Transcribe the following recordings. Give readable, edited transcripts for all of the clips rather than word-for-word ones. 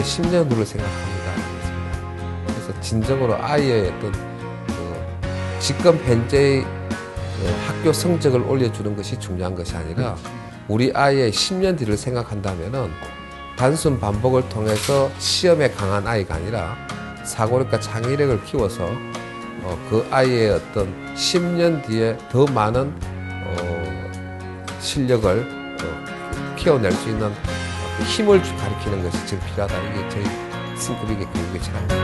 아이의 10년 후를 생각합니다. 그래서 진정으로 아이의 어떤 지금 현재의 학교 성적을 올려주는 것이 중요한 것이 아니라 우리 아이의 10년 뒤를 생각한다면은 단순 반복을 통해서 시험에 강한 아이가 아니라 사고력과 창의력을 키워서 그 아이의 어떤 10년 뒤에 더 많은 실력을 키워낼 수 있는 힘을 가리키는 것이 지금 필요하다. 이게 저희 싱크빅의 교육의 철학입니다.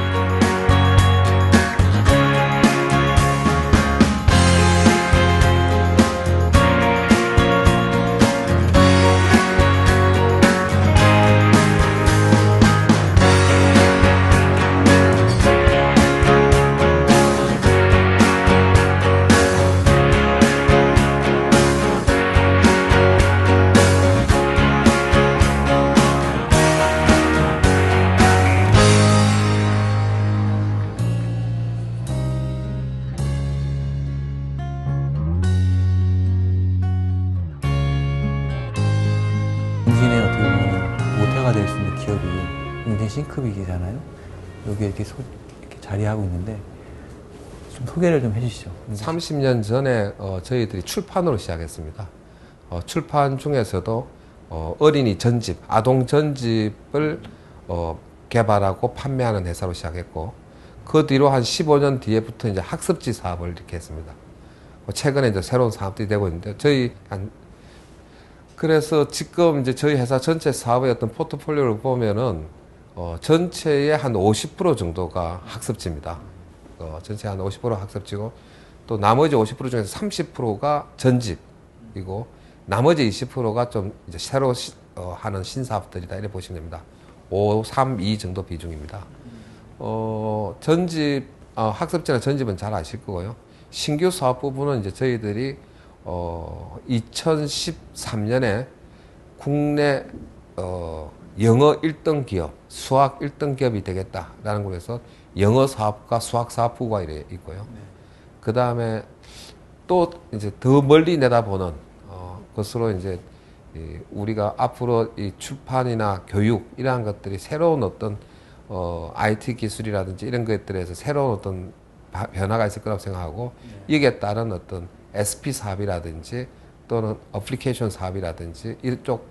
인생에 어떻게 보면 모태가 될 수 있는 기업이 인생 싱크빅이잖아요. 여기 이렇게 자리하고 있는데 좀 소개를 좀 해주시죠. 30년 전에 저희들이 출판으로 시작했습니다. 출판 중에서도 어린이 전집, 아동 전집을 개발하고 판매하는 회사로 시작했고, 그 뒤로 한 15년 뒤에부터 이제 학습지 사업을 이렇게 했습니다. 최근에 이제 새로운 사업들이 되고 있는데, 그래서 지금 이제 저희 회사 전체 사업의 어떤 포트폴리오를 보면은 전체의 한 50% 정도가 학습지입니다. 전체 한 50% 학습지고, 또 나머지 50% 중에서 30%가 전집이고, 나머지 20%가 좀 이제 새로 하는 신사업들이다, 이렇게 보시면 됩니다. 5, 3, 2 정도 비중입니다. 전집, 학습지나 전집은 잘 아실 거고요. 신규 사업 부분은 이제 저희들이 2013년에 국내 영어 1등 기업, 수학 1등 기업이 되겠다라는 곳에서 영어 사업과 수학 사업부가 이래 있고요. 그 다음에 또 이제 더 멀리 내다보는 것으로 이제 우리가 앞으로 이 출판이나 교육 이러한 것들이 새로운 어떤 IT 기술이라든지 이런 것들에서 새로운 어떤 변화가 있을 거라고 생각하고, 이에 따른 어떤 SP 사업이라든지 또는 어플리케이션 사업이라든지 이쪽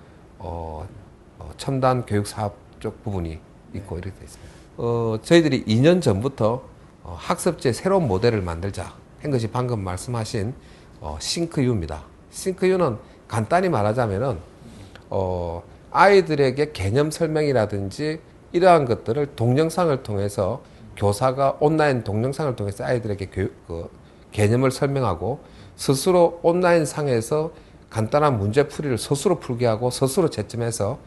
첨단 교육 사업 쪽 부분이 있고 이렇게 되어 있습니다. 저희들이 2년 전부터 학습지의 새로운 모델을 만들자 한 것이 방금 말씀하신 싱크유입니다. 싱크유는 간단히 말하자면은 아이들에게 개념 설명이라든지 이러한 것들을 동영상을 통해서 교사가 온라인 동영상을 통해서 아이들에게 개념을 설명하고, 스스로 온라인 상에서 간단한 문제풀이를 스스로 풀게 하고 스스로 채점해서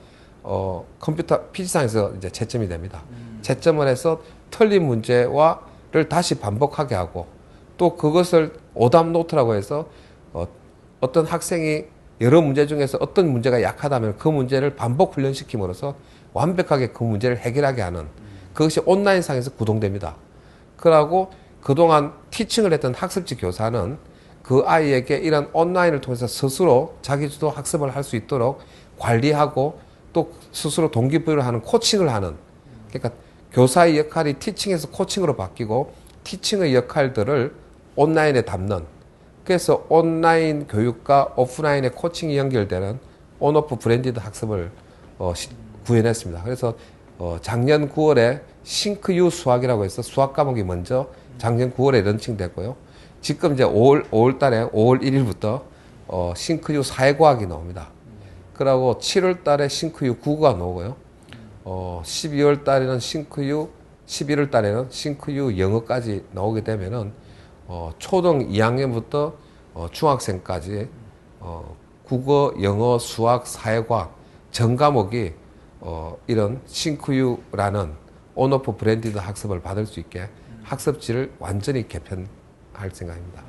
컴퓨터 PC상에서 이제 채점이 됩니다. 채점을 해서 틀린 문제와를 다시 반복하게 하고, 또 그것을 오답 노트라고 해서 어떤 학생이 여러 문제 중에서 어떤 문제가 약하다면 그 문제를 반복 훈련시킴으로써 완벽하게 그 문제를 해결하게 하는, 그것이 온라인상에서 구동됩니다. 그러고 그동안 티칭을 했던 학습지 교사는 그 아이에게 이런 온라인을 통해서 스스로 자기주도 학습을 할 수 있도록 관리하고, 또 스스로 동기부여를 하는 코칭을 하는, 그러니까 교사의 역할이 티칭에서 코칭으로 바뀌고 티칭의 역할들을 온라인에 담는, 그래서 온라인 교육과 오프라인의 코칭이 연결되는 온오프 브랜디드 학습을 구현했습니다. 그래서 작년 9월에 싱크유 수학이라고 해서 수학 과목이 먼저 작년 9월에 런칭됐고요. 지금 이제 5월 달에 5월 1일부터 싱크유 사회과학이 나옵니다. 그리고 7월 달에 싱크유 국어가 나오고요. 12월 달에는 싱크유, 11월 달에는 싱크유 영어까지 나오게 되면은 초등 2학년부터 중학생까지 국어, 영어, 수학, 사회과학 전 과목이 이런 싱크유라는 온오프 브랜디드 학습을 받을 수 있게 학습지를 완전히 개편할 생각입니다.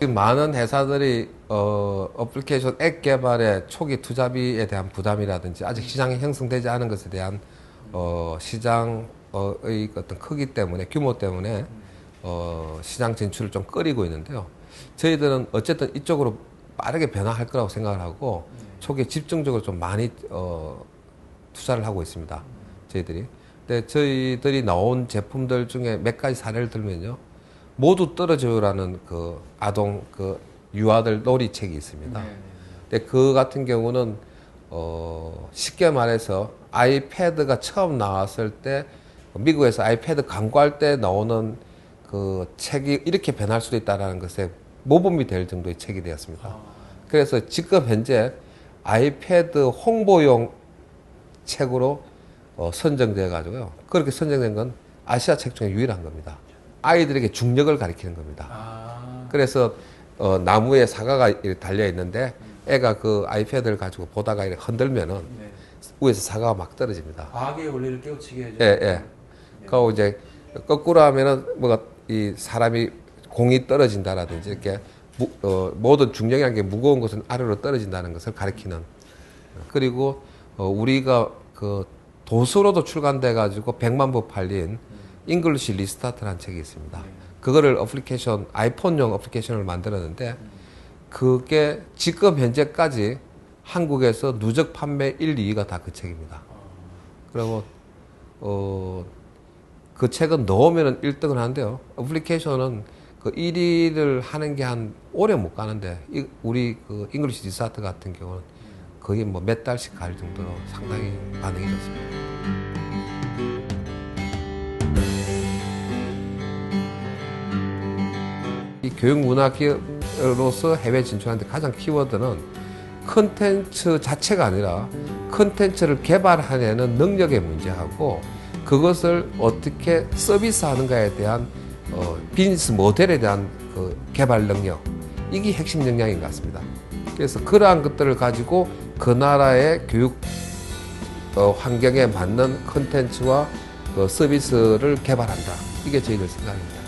많은 회사들이 어플리케이션 앱 개발의 초기 투자비에 대한 부담이라든지 아직 시장이 형성되지 않은 것에 대한 시장의 어떤 크기 때문에, 규모 때문에 시장 진출을 좀 꺼리고 있는데요. 저희들은 어쨌든 이쪽으로 빠르게 변화할 거라고 생각을 하고 초기에 집중적으로 좀 많이 투자를 하고 있습니다. 저희들이. 근데 저희들이 나온 제품들 중에 몇 가지 사례를 들면요. 모두 떨어져요라는 그 아동 그 유아들 놀이책이 있습니다. 근데 그 같은 경우는 쉽게 말해서 아이패드가 처음 나왔을 때 미국에서 아이패드 광고할 때 나오는 그 책이 이렇게 변할 수도 있다는 것에 모범이 될 정도의 책이 되었습니다. 그래서 지금 현재 아이패드 홍보용 책으로 선정돼 가지고요. 그렇게 선정된 건 아시아 책 중에 유일한 겁니다. 아이들에게 중력을 가리키는 겁니다. 그래서 나무에 사과가 이렇게 달려 있는데 애가 그 아이패드를 가지고 보다가 이렇게 흔들면은 위에서 사과가 막 떨어집니다. 과학의 원리를 깨우치게 해줘. 예, 예. 그리고 이제 거꾸로 하면은 뭐가 이 사람이 공이 떨어진다라든지 이렇게 모든 중력이라는 게 무거운 것은 아래로 떨어진다는 것을 가리키는. 그리고 우리가 그 도서로도 출간돼 가지고 100만 부 팔린 잉글리시 리스타트라는 책이 있습니다. 그거를 어플리케이션 아이폰용 어플리케이션을 만들었는데 그게 지금 현재까지 한국에서 누적 판매 1, 2위가 다 그 책입니다. 그리고 그 책은 넣으면은 1등을 하는데요. 어플리케이션은 그 1위를 하는 게 한 오래 못 가는데 우리 그 잉글리시 리스타트 같은 경우는 거의 뭐 몇 달씩 갈 정도로 상당히 반응이 좋습니다. 이 교육 문화 기업으로서 해외 진출하는데 가장 키워드는 컨텐츠 자체가 아니라 컨텐츠를 개발하려는 능력의 문제하고 그것을 어떻게 서비스하는가에 대한 비즈니스 모델에 대한 그 개발 능력 이게 핵심 역량인 것 같습니다. 그래서 그러한 것들을 가지고 그 나라의 교육 환경에 맞는 컨텐츠와 서비스를 개발한다. 이게 저희들 생각입니다.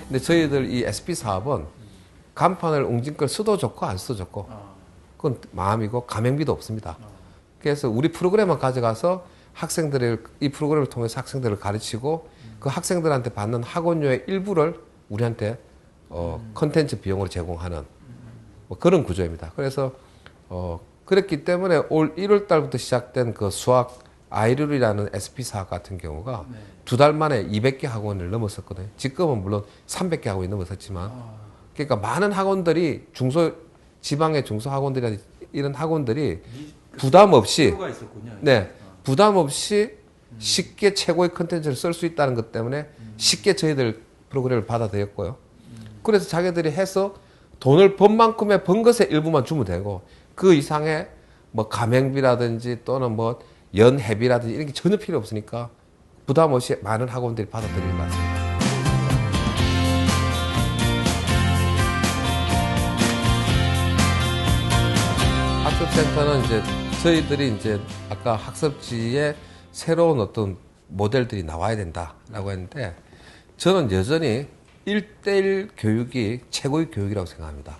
근데 저희들 이 SP 사업은 간판을 웅진 걸 써도 좋고 안 써도 좋고 그건 마음이고 가맹비도 없습니다. 그래서 우리 프로그램만 가져가서 학생들을 이 프로그램을 통해서 학생들을 가르치고 그 학생들한테 받는 학원료의 일부를 우리한테 컨텐츠 비용으로 제공하는 뭐 그런 구조입니다. 그래서 그랬기 때문에 올 1월 달부터 시작된 그 수학 아이룰이라는 SP 사업 같은 경우가 두 달 만에 200개 학원을 넘었었거든요. 지금은 물론 300개 학원이 넘었었지만 그러니까 많은 학원들이 지방의 중소 학원들이나 이런 학원들이 부담 없이 네, 부담 없이 쉽게 최고의 컨텐츠를 쓸 수 있다는 것 때문에 쉽게 저희들 프로그램을 받아들였고요. 그래서 자기들이 해서 돈을 번 만큼의 번 것의 일부만 주면 되고 그 이상의 뭐 가맹비라든지 또는 뭐 연회비라든지 이런 게 전혀 필요 없으니까 부담 없이 많은 학원들이 받아들이는 것 같습니다. 학습센터는 이제 저희들이 이제 아까 학습지에 새로운 어떤 모델들이 나와야 된다라고 했는데 저는 여전히 1대1 교육이 최고의 교육이라고 생각합니다.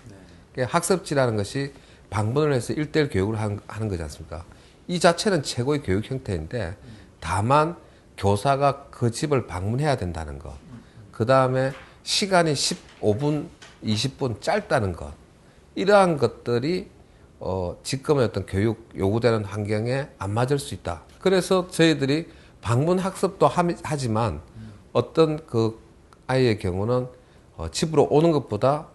그러니까 학습지라는 것이 방문을 해서 1대1 교육을 하는 거지 않습니까? 이 자체는 최고의 교육 형태인데 다만 교사가 그 집을 방문해야 된다는 것. 그 다음에 시간이 15분, 20분 짧다는 것. 이러한 것들이 지금의 어떤 교육 요구되는 환경에 안 맞을 수 있다. 그래서 저희들이 방문 학습도 하지만 어떤 그 아이의 경우는 집으로 오는 것보다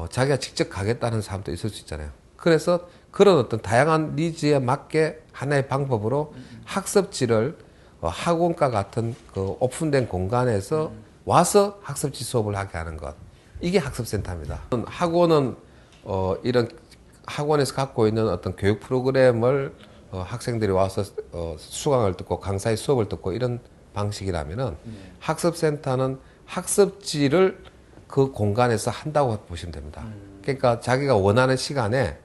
자기가 직접 가겠다는 사람도 있을 수 있잖아요. 그래서 그런 어떤 다양한 니즈에 맞게 하나의 방법으로 학습지를 학원과 같은 그 오픈된 공간에서 와서 학습지 수업을 하게 하는 것. 이게 학습센터입니다. 학원은 이런 학원에서 갖고 있는 어떤 교육 프로그램을 학생들이 와서 수강을 듣고 강사의 수업을 듣고 이런 방식이라면은 학습센터는 학습지를 그 공간에서 한다고 보시면 됩니다. 그러니까 자기가 원하는 시간에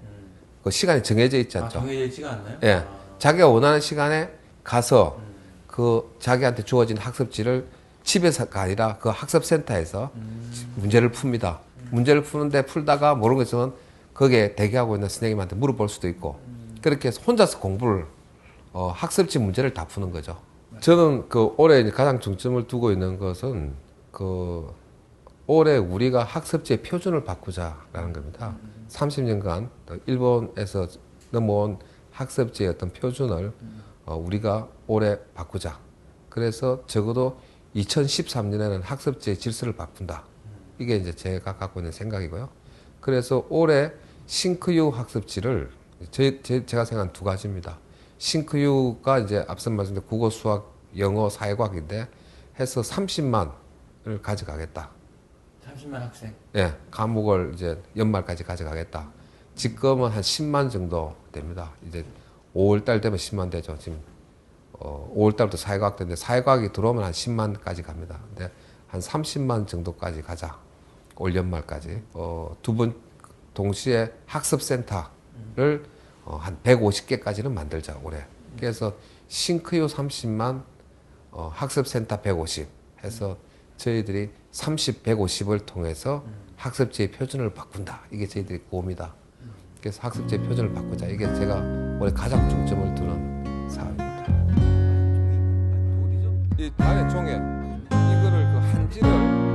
그 시간이 정해져 있지 않죠. 정해져 있지가 않나요? 예. 자기가 원하는 시간에 가서 그 자기한테 주어진 학습지를 집에서가 아니라 그 학습센터에서 문제를 풉니다. 문제를 푸는데 풀다가 모르는 거 있으면 거기에 대기하고 있는 선생님한테 물어볼 수도 있고 그렇게 해서 혼자서 공부를 학습지 문제를 다 푸는 거죠. 저는 그 올해 가장 중점을 두고 있는 것은 올해 우리가 학습지의 표준을 바꾸자라는 겁니다. 30년간 일본에서 넘어온 학습지의 어떤 표준을 우리가 올해 바꾸자. 그래서 적어도 2013년에는 학습지의 질서를 바꾼다. 이게 이제 제가 갖고 있는 생각이고요. 그래서 올해 싱크유 학습지를 제가 생각한 두 가지입니다. 싱크유가 이제 앞서 말씀드린 국어, 수학, 영어, 사회과학인데 해서 30만을 가져가겠다. 30만 학생. 예, 과목을 이제 연말까지 가져가겠다. 지금은 한 10만 정도 됩니다. 이제 5월 달 되면 10만 되죠. 지금 5월 달부터 사회과학 되는데 사회과학이 들어오면 한 10만까지 갑니다. 근데 한 30만 정도까지 가자. 올 연말까지. 두 분 동시에 학습센터를 한 150개까지는 만들자 올해. 그래서 싱크유 30만, 학습센터 150 해서 저희들이 30, 150을 통해서 학습지의 표준을 바꾼다. 이게 저희들이 고민이다. 그래서 학습지의 표준을 바꾸자. 이게 제가 올해 가장 중점을 두는 사업입니다. 이 단의 종에 이거를 그 한지를